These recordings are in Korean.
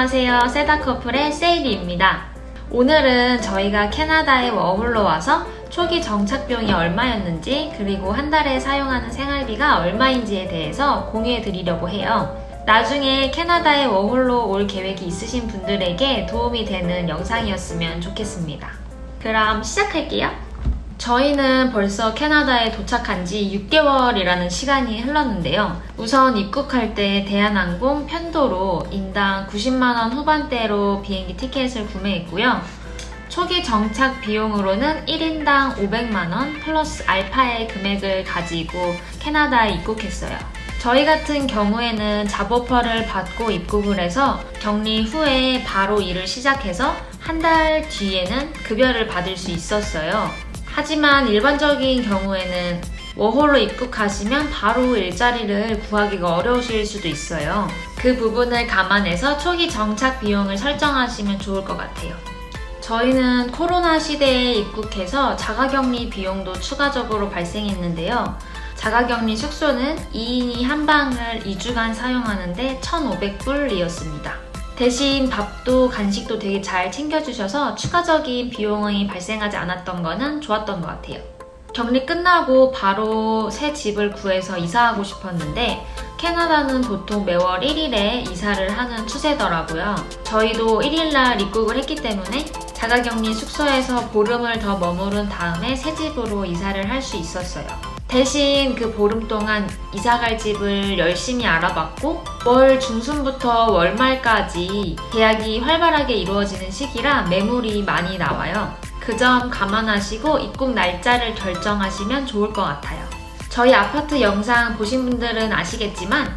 안녕하세요. 세다커플의 세일이입니다. 오늘은 저희가 캐나다에 워홀로 와서 초기 정착 비용이 얼마였는지 그리고 한 달에 사용하는 생활비가 얼마인지에 대해서 공유해 드리려고 해요. 나중에 캐나다에 워홀로 올 계획이 있으신 분들에게 도움이 되는 영상이었으면 좋겠습니다. 그럼 시작할게요. 저희는 벌써 캐나다에 도착한 지 6개월이라는 시간이 흘렀는데요. 우선 입국할 때 대한항공 편도로 인당 90만원 후반대로 비행기 티켓을 구매했고요. 초기 정착 비용으로는 1인당 500만원 플러스 알파의 금액을 가지고 캐나다에 입국했어요. 저희 같은 경우에는 잡오퍼를 받고 입국을 해서 격리 후에 바로 일을 시작해서 한 달 뒤에는 급여를 받을 수 있었어요. 하지만 일반적인 경우에는 워홀로 입국하시면 바로 일자리를 구하기가 어려우실 수도 있어요. 그 부분을 감안해서 초기 정착 비용을 설정하시면 좋을 것 같아요. 저희는 코로나 시대에 입국해서 자가격리 비용도 추가적으로 발생했는데요. 자가격리 숙소는 2인이 한 방을 2주간 사용하는데 1,500불이었습니다. 대신 밥도 간식도 되게 잘 챙겨주셔서 추가적인 비용이 발생하지 않았던 거는 좋았던 것 같아요. 격리 끝나고 바로 새 집을 구해서 이사하고 싶었는데 캐나다는 보통 매월 1일에 이사를 하는 추세더라고요. 저희도 1일날 입국을 했기 때문에 자가격리 숙소에서 보름을 더 머무른 다음에 새 집으로 이사를 할 수 있었어요. 대신 그 보름 동안 이사갈 집을 열심히 알아봤고 월 중순부터 월말까지 계약이 활발하게 이루어지는 시기라 매물이 많이 나와요. 그 점 감안하시고 입국 날짜를 결정하시면 좋을 것 같아요. 저희 아파트 영상 보신 분들은 아시겠지만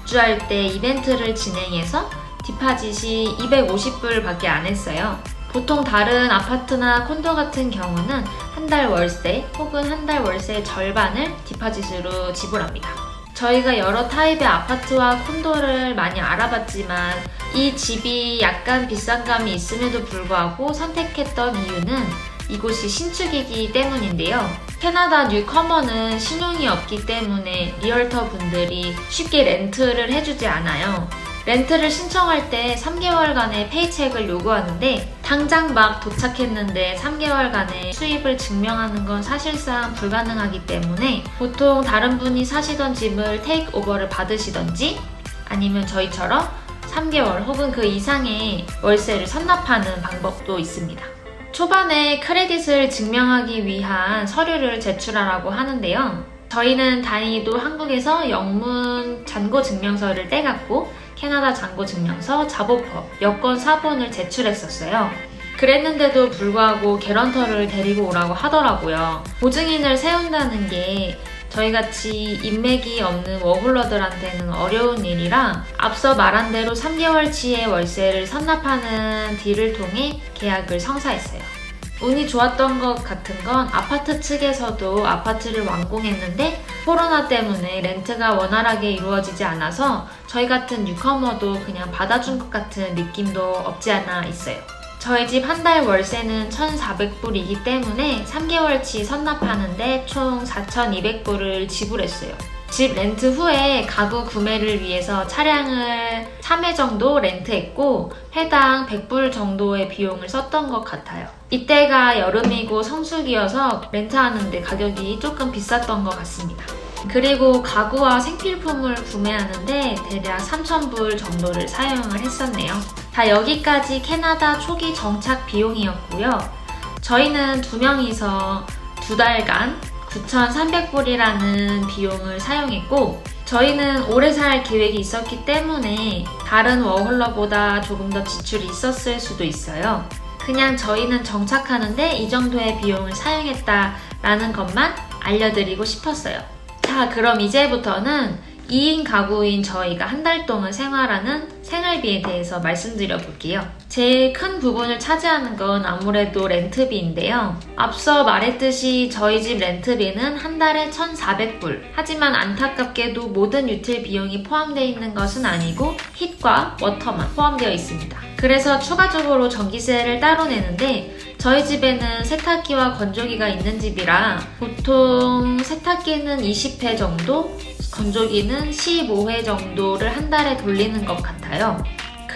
입주할 때 이벤트를 진행해서 디파짓이 250불 밖에 안 했어요. 보통 다른 아파트나 콘도 같은 경우는 한 달 월세 혹은 한 달 월세의 절반을 디파짓으로 지불합니다. 저희가 여러 타입의 아파트와 콘도를 많이 알아봤지만 이 집이 약간 비싼 감이 있음에도 불구하고 선택했던 이유는 이곳이 신축이기 때문인데요. 캐나다 뉴커머는 신용이 없기 때문에 리얼터 분들이 쉽게 렌트를 해주지 않아요. 렌트를 신청할 때 3개월간의 페이첵을 요구하는데 당장 막 도착했는데 3개월간의 수입을 증명하는 건 사실상 불가능하기 때문에 보통 다른 분이 사시던 집을 테이크오버를 받으시던지 아니면 저희처럼 3개월 혹은 그 이상의 월세를 선납하는 방법도 있습니다. 초반에 크레딧을 증명하기 위한 서류를 제출하라고 하는데요. 저희는 다행히도 한국에서 영문 잔고증명서를 떼갔고 캐나다 잔고증명서, 잡오퍼, 여권 사본을 제출했었어요. 그랬는데도 불구하고 개런터를 데리고 오라고 하더라고요. 보증인을 세운다는 게 저희같이 인맥이 없는 워홀러들한테는 어려운 일이라 앞서 말한 대로 3개월치의 월세를 선납하는 딜을 통해 계약을 성사했어요. 운이 좋았던 것 같은 건 아파트 측에서도 아파트를 완공했는데 코로나 때문에 렌트가 원활하게 이루어지지 않아서 저희 같은 뉴커머도 그냥 받아준 것 같은 느낌도 없지 않아 있어요. 저희 집 한 달 월세는 1,400불이기 때문에 3개월치 선납하는데 총 4,200불을 지불했어요. 집 렌트 후에 가구 구매를 위해서 차량을 3회 정도 렌트했고 회당 100불 정도의 비용을 썼던 것 같아요. 이때가 여름이고 성수기여서 렌트하는데 가격이 조금 비쌌던 것 같습니다. 그리고 가구와 생필품을 구매하는데 대략 3,000불 정도를 사용을 했었네요. 다 여기까지 캐나다 초기 정착 비용이었고요. 저희는 2명이서 2달간 9,300불이라는 비용을 사용했고 저희는 오래 살 계획이 있었기 때문에 다른 워홀러보다 조금 더 지출이 있었을 수도 있어요. 그냥 저희는 정착하는데 이 정도의 비용을 사용했다라는 것만 알려드리고 싶었어요. 자, 그럼 이제부터는 2인 가구인 저희가 한 달 동안 생활하는 생활비에 대해서 말씀드려 볼게요. 제일 큰 부분을 차지하는 건 아무래도 렌트비인데요. 앞서 말했듯이 저희 집 렌트비는 한 달에 1,400불. 하지만 안타깝게도 모든 유틸 비용이 포함되어 있는 것은 아니고 힛과 워터만 포함되어 있습니다. 그래서 추가적으로 전기세를 따로 내는데 저희 집에는 세탁기와 건조기가 있는 집이라 보통 세탁기는 20회 정도, 건조기는 15회 정도를 한 달에 돌리는 것 같아요.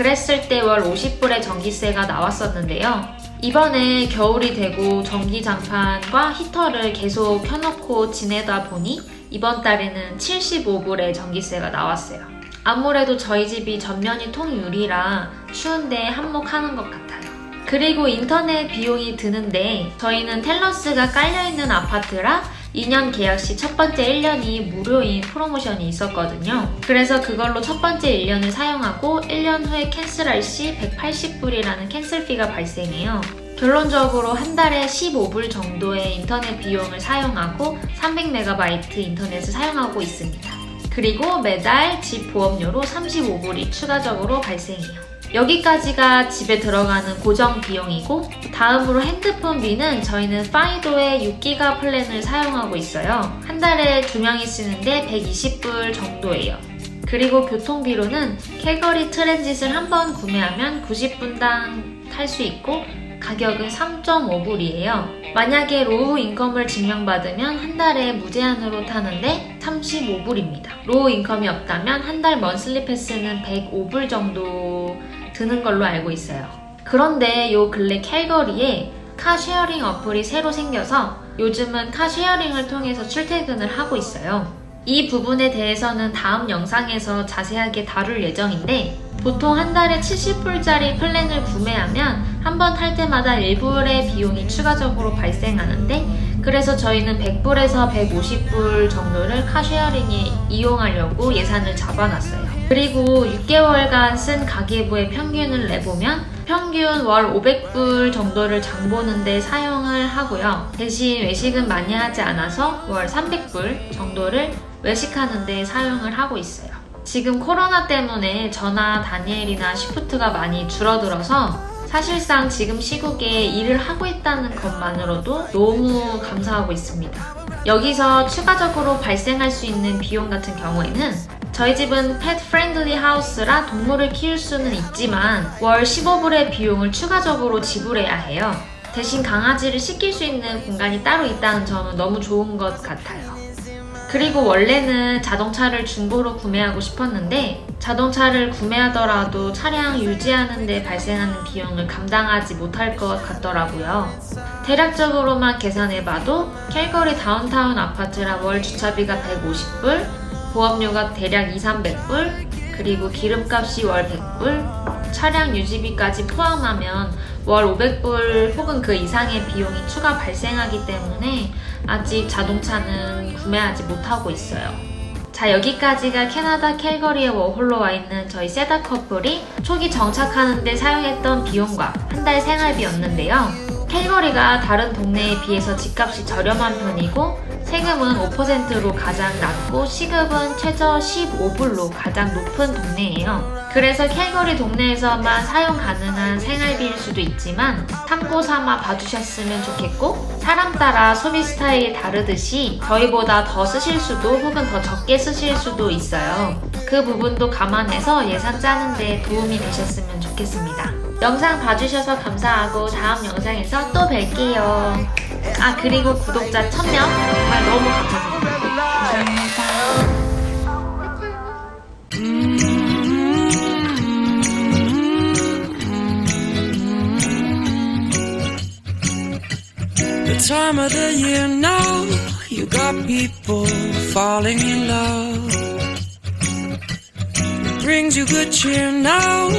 그랬을 때 월 50불의 전기세가 나왔었는데요. 이번에 겨울이 되고 전기장판과 히터를 계속 켜놓고 지내다 보니 이번 달에는 75불의 전기세가 나왔어요. 아무래도 저희 집이 전면이 통유리라 추운데 한몫하는 것 같아요. 그리고 인터넷 비용이 드는데 저희는 텔러스가 깔려있는 아파트라 2년 계약 시 첫 번째 1년이 무료인 프로모션이 있었거든요. 그래서 그걸로 첫 번째 1년을 사용하고 1년 후에 캔슬할 시 180불이라는 캔슬비가 발생해요. 결론적으로 한 달에 15불 정도의 인터넷 비용을 사용하고 300MB 인터넷을 사용하고 있습니다. 그리고 매달 집 보험료로 35불이 추가적으로 발생해요. 여기까지가 집에 들어가는 고정 비용이고, 다음으로 핸드폰비는 저희는 파이도의 6기가 플랜을 사용하고 있어요. 한 달에 2명이 쓰는데 120불 정도예요. 그리고 교통비로는 캘거리 트랜짓을 한 번 구매하면 90분당 탈 수 있고 가격은 3.5불이에요. 만약에 로우 인컴을 증명받으면 한 달에 무제한으로 타는데 35불입니다. 로우 인컴이 없다면 한 달 먼슬리 패스는 105불 정도 드는 걸로 알고 있어요. 그런데 요 근래 캘거리에 카쉐어링 어플이 새로 생겨서 요즘은 카쉐어링을 통해서 출퇴근을 하고 있어요. 이 부분에 대해서는 다음 영상에서 자세하게 다룰 예정인데, 보통 한 달에 70불짜리 플랜을 구매하면 한 번 탈 때마다 1불의 비용이 추가적으로 발생하는데, 그래서 저희는 100불에서 150불 정도를 카쉐어링에 이용하려고 예산을 잡아놨어요. 그리고 6개월간 쓴 가계부의 평균을 내보면 평균 월 500불 정도를 장 보는데 사용을 하고요. 대신 외식은 많이 하지 않아서 월 300불 정도를 외식하는데 사용을 하고 있어요. 지금 코로나 때문에 저나 다니엘이나 시프트가 많이 줄어들어서 사실상 지금 시국에 일을 하고 있다는 것만으로도 너무 감사하고 있습니다. 여기서 추가적으로 발생할 수 있는 비용 같은 경우에는 저희 집은 펫 프렌들리 하우스라 동물을 키울 수는 있지만 월 15불의 비용을 추가적으로 지불해야 해요. 대신 강아지를 씻길 수 있는 공간이 따로 있다는 점은 너무 좋은 것 같아요. 그리고 원래는 자동차를 중고로 구매하고 싶었는데 자동차를 구매하더라도 차량 유지하는 데 발생하는 비용을 감당하지 못할 것 같더라고요. 대략적으로만 계산해봐도 캘거리 다운타운 아파트라 월 주차비가 150불, 보험료가 대략 200~300불, 그리고 기름값이 월 100불, 차량 유지비까지 포함하면 월 500불 혹은 그 이상의 비용이 추가 발생하기 때문에 아직 자동차는 구매하지 못하고 있어요. 자, 여기까지가 캐나다 캘거리에 워홀로 와 있는 저희 세다 커플이 초기 정착하는데 사용했던 비용과 한 달 생활비였는데요. 캘거리가 다른 동네에 비해서 집값이 저렴한 편이고 세금은 5%로 가장 낮고 시급은 최저 15불로 가장 높은 동네예요. 그래서 캘거리 동네에서만 사용 가능한 생활비일 수도 있지만 참고 삼아 봐주셨으면 좋겠고, 사람 따라 소비 스타일이 다르듯이 저희보다 더 쓰실 수도 혹은 더 적게 쓰실 수도 있어요. 그 부분도 감안해서 예산 짜는데 도움이 되셨으면 좋겠습니다. 영상 봐주셔서 감사하고 다음 영상에서 또 뵐게요. 아, 그리고 구독자 1000명 정말 너무 감사드립니다. 감사합니다. The time of the year now, you got people falling in love. It brings you good cheer now,